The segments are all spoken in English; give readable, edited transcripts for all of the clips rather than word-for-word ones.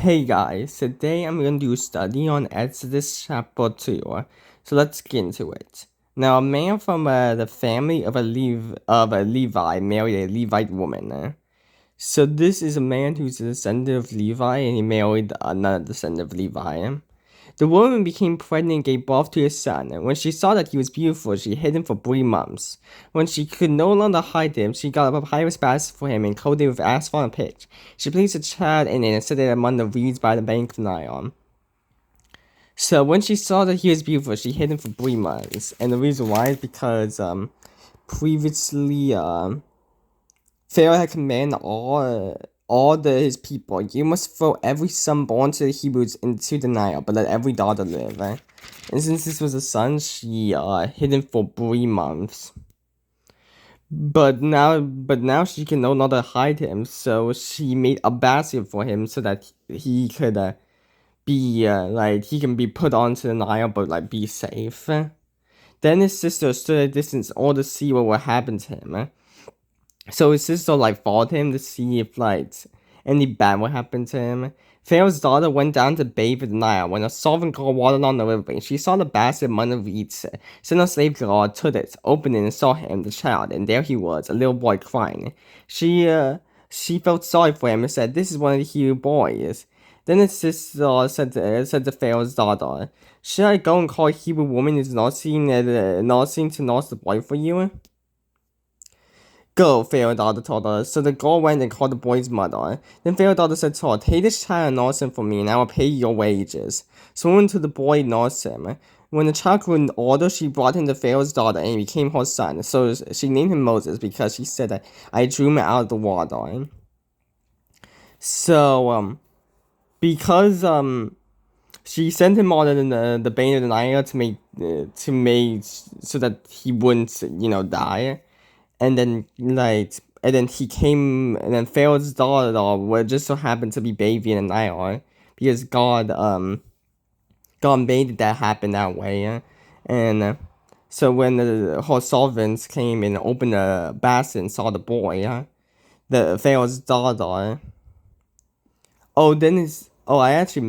Hey guys, today I'm going to do a study on Exodus chapter 2. So let's get into it. Now, a man from the family of a Levi married a Levite woman. So this is a man who's a descendant of Levi, and he married another descendant of Levi. The woman became pregnant and gave birth to a son, and when she saw that he was beautiful, she hid him for 3 months. When she could no longer hide him, she got a papyrus basket for him and coated it with asphalt and pitch. She placed the child in it and set it among the reeds by the bank of the Nile. So when she saw that he was beautiful, she hid him for 3 months, and the reason why is because previously Pharaoh had commanded his people, you must throw every son born to the Hebrews into the Nile, but let every daughter live. And since this was a son, she hid him for 3 months. But now she can no longer hide him, so she made a basket for him so that he could he can be put onto the Nile, but be safe. Then his sister stood at a distance all to see what would happen to him. So his sister followed him to see if any bad would happen to him. Pharaoh's daughter went down to bathe in the Nile when a servant girl watered on the river. She saw the basket among the reeds. Sent a slave girl took it, opened it, and saw him, the child, and there he was, a little boy crying. She felt sorry for him and said, "This is one of the Hebrew boys." Then his sister said to Pharaoh's daughter, "Should I go and call a Hebrew woman who's nursing to nurse the boy for you?" "Go," Pharaoh's daughter told her. So the girl went and called the boy's mother. Then Pharaoh's daughter said to her, "Take this child and nurse him for me, and I will pay you your wages." So she went to the boy and nursed him. When the child grew older, she brought him to Pharaoh's daughter, and he became her son. So she named him Moses because she said that I drew him out of the water. So because she sent him on the bank of the Nile to make so that he wouldn't die. And then Pharaoh's daughter would just so happen to be bathing in the Nile because God made that happen that way. And so when her servants came and opened the basket and saw the boy, the Pharaoh's daughter. I actually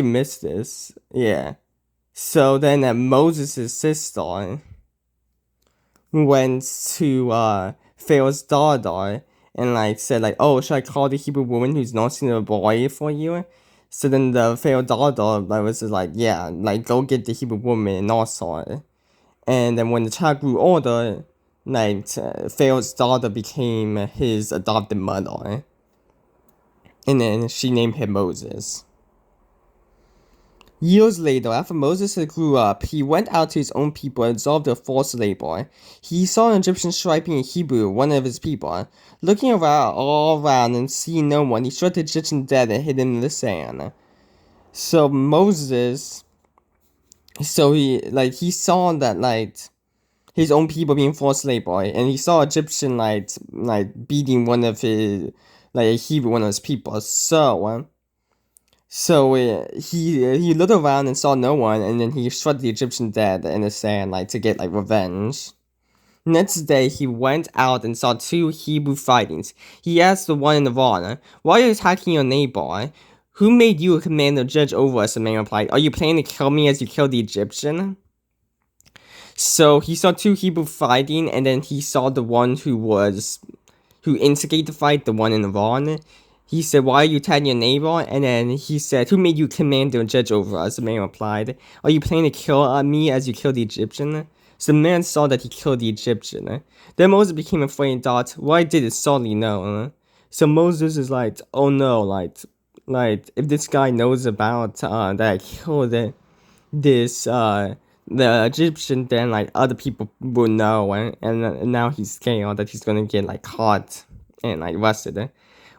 missed this. Yeah. So then Moses' sister went to Pharaoh's daughter and said "Oh, should I call the Hebrew woman who's nursing the boy for you?" So then the Pharaoh daughter was just "Yeah, go get the Hebrew woman and nurse her." And then when the child grew older, Pharaoh's daughter became his adopted mother, and then she named him Moses. Years later, after Moses had grew up, he went out to his own people and observed their forced labor. He saw an Egyptian striping a Hebrew, one of his people. Looking all around and seeing no one, he struck the Egyptian dead and hid him in the sand. So Moses, he saw that his own people being forced labor, and he saw Egyptian beating one of his a Hebrew, one of his people. So he looked around and saw no one, and then he struck the Egyptian dead in the sand, to get revenge. Next day, he went out and saw 2 Hebrew fightings. He asked the one in the wrong, "Why are you attacking your neighbor? Who made you a commander judge over us?" The man replied, "Are you planning to kill me as you killed the Egyptian?" So he saw 2 Hebrew fighting, and then he saw the one who instigated the fight, the one in the wrong. He said, "Why are you attacking your neighbor?" And then he said, "Who made you commander and judge over us?" The man replied, "Are you planning to kill me as you killed the Egyptian?" So the man saw that he killed the Egyptian. Then Moses became afraid and thought, "What I did is sorely known." So Moses is "Oh no, if this guy knows about that I killed the Egyptian, then other people will know, and now he's scared that he's gonna get caught and arrested."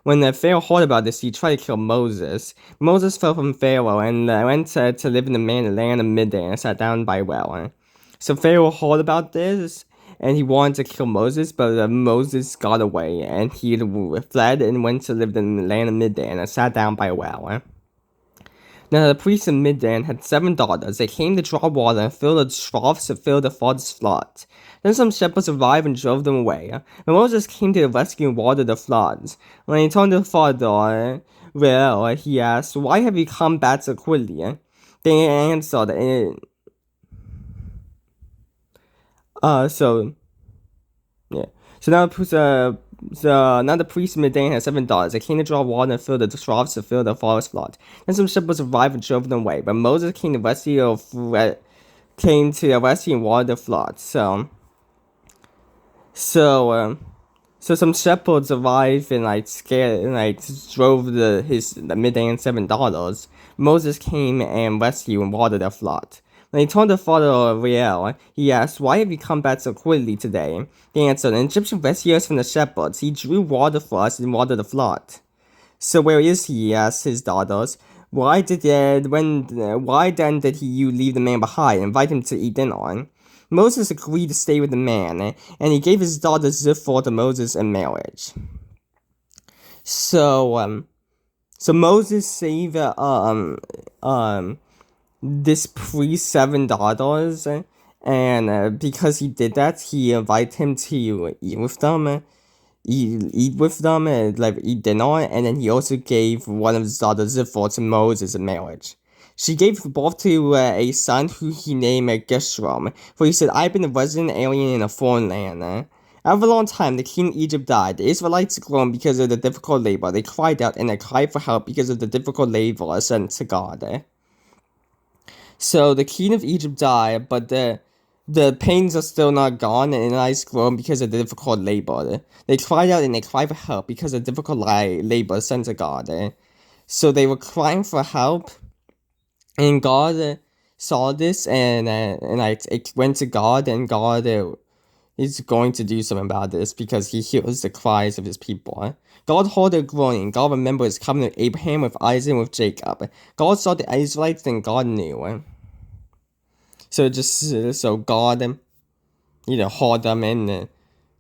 When the Pharaoh heard about this, he tried to kill Moses. Moses fell from Pharaoh and went to live in the land of Midian and sat down by a well. So Pharaoh heard about this, and he wanted to kill Moses, but Moses got away, and he fled and went to live in the land of Midian and sat down by a well. Now the priest of Midian had 7 daughters. They came to draw water and fill the troughs to fill the father's floods. Then some shepherds arrived and drove them away. But Moses came to the rescue and watered the floods. When he turned to the father, well, he asked, "Why have you come back so quickly?" They answered, so yeah. Now the priest of Midian had 7 daughters. They came to draw water and fill the troughs to fill the forest flood. Then some shepherds arrived and drove them away. But Moses came to rescue and water the flood. So some shepherds arrived and scared and drove the Midian 7 daughters. Moses came and rescued and watered the flood. When he told the father of Ariel, he asked, "Why have you come back so quickly today?" They answered, "An Egyptian rescued us from the shepherds. He drew water for us and watered the flood." "So where is he?" asked his daughters. Why then did you leave the man behind and invite him to eat dinner?" Moses agreed to stay with the man, and he gave his daughter Zipporah to Moses in marriage. So Moses saved this priest 7 daughters, and because he did that, he invited him to eat with them, and eat dinner, and then he also gave one of his daughters Zipporah to Moses in marriage. She gave birth to a son who he named Gershom, for he said, "I've been a resident alien in a foreign land." After a long time, the king of Egypt died. The Israelites groaned because of the difficult labor. They cried out, and they cried for help because of the difficult labor sent to God. So the king of Egypt died, but the pains are still not gone, and the eyes grown because of the difficult labor. They cried out and they cried for help because of difficult labor sent to God. So they were crying for help, and God saw this, and it went to God, and God is going to do something about this because He hears the cries of His people. God heard their groaning. God remembered His covenant with Abraham, with Isaac, and with Jacob. God saw the Israelites, and God knew. So God, heard them and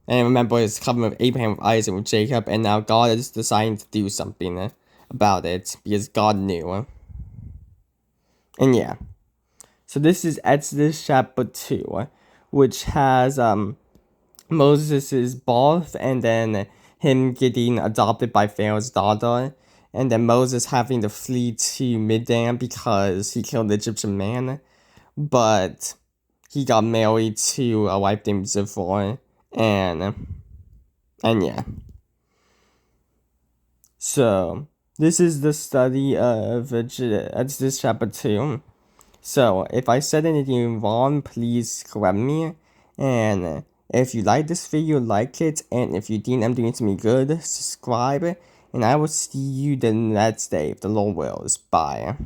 remember His covenant with Abraham, with Isaac, and with Jacob, and now God is deciding to do something about it because God knew. And yeah, so this is Exodus chapter 2, which has Moses' birth, and then him getting adopted by Pharaoh's daughter, and then Moses having to flee to Midian because he killed the Egyptian man, but he got married to a wife named Zipporah, and yeah. So this is the study of Exodus chapter 2. So if I said anything wrong, please correct me, and if you like this video, like it, and if you think I'm doing something good, subscribe, and I will see you the next day if the Lord wills. Bye.